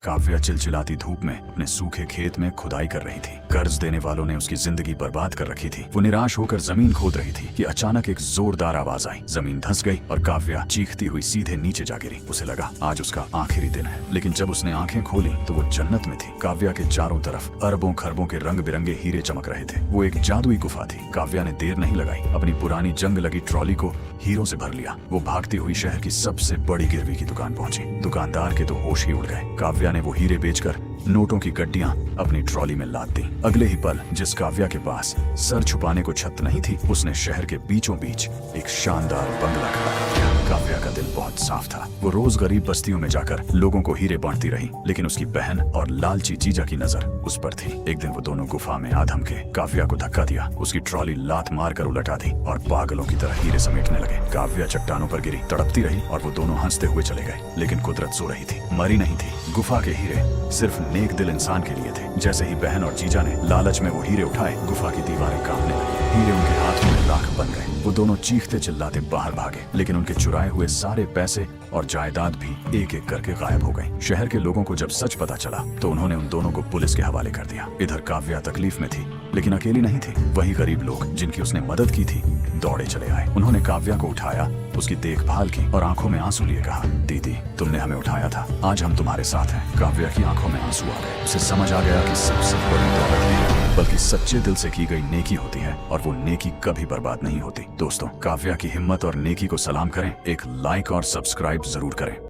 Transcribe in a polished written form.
काव्या चिलचिलाती धूप में अपने सूखे खेत में खुदाई कर रही थी। कर्ज देने वालों ने उसकी जिंदगी बर्बाद कर रखी थी। वो निराश होकर जमीन खोद रही थी कि अचानक एक जोरदार आवाज आई। जमीन धंस गई और काव्या चीखती हुई सीधे नीचे जा गिरी। उसे लगा आज उसका आखिरी दिन है, लेकिन जब उसने आंखें खोली तो वो जन्नत में थी। काव्या के चारों तरफ अरबों खरबों के रंग बिरंगे हीरे चमक रहे थे। वो एक जादुई गुफा थी। काव्या ने देर नहीं लगाई, अपनी पुरानी जंग लगी ट्रॉली को हीरो से भर लिया। वो भागती हुई शहर की सबसे बड़ी गिरवी की दुकान पहुंची। दुकानदार के तो होश ही उड़ गए। काव्या ने वो हीरे बेचकर नोटों की गड्डियां अपनी ट्रॉली में लाद दी। अगले ही पल जिस काव्या के पास सर छुपाने को छत नहीं थी, उसने शहर के बीचों बीच एक शानदार बंगला खड़ा कर दिया। काव्या का दिल बहुत साफ था। वो रोज गरीब बस्तियों में जाकर लोगों को हीरे बांटती रही, लेकिन उसकी बहन और लालची जीजा की नजर उस पर थी। एक दिन वो दोनों गुफा में आधम के काव्या को धक्का दिया, उसकी ट्रॉली लात मार कर उलटा दी और पागलों की तरह हीरे समेटने लगे। काव्या चट्टानों पर गिरी, तड़पती रही और वो दोनों हंसते हुए चले गए। लेकिन कुदरत सो रही थी, मरी नहीं थी। गुफा के हीरे सिर्फ नेक दिल इंसान के लिए थे। जैसे ही बहन और जीजा ने लालच में वो हीरे उठाए, गुफा की दीवारें कांपने लगी। हीरे उनके हाथों में राख बन गए। वो दोनों चीखते चिल्लाते बाहर भागे, लेकिन उनके चुराए हुए सारे पैसे और जायदाद भी एक एक करके गायब हो गई। शहर के लोगों को जब सच पता चला तो उन्होंने उन दोनों को पुलिस के हवाले कर दिया। इधर काव्या तकलीफ में थी, लेकिन अकेली नहीं थी। वही गरीब लोग जिनकी उसने मदद की थी दौड़े चले आए। उन्होंने काव्या को उठाया, उसकी देखभाल की और आंखों में आंसू लिए कहा, दीदी तुमने हमें उठाया था, आज हम तुम्हारे साथ हैं। काव्या की आंखों में आंसू आ गए। उसे समझ आ गया कि सबसे बड़ी दौलत नहीं बल्कि सच्चे दिल से की गई नेकी होती है, और वो नेकी कभी बर्बाद नहीं होती। दोस्तों, काव्या की हिम्मत और नेकी को सलाम करें। एक लाइक और सब्सक्राइब जरूर करें।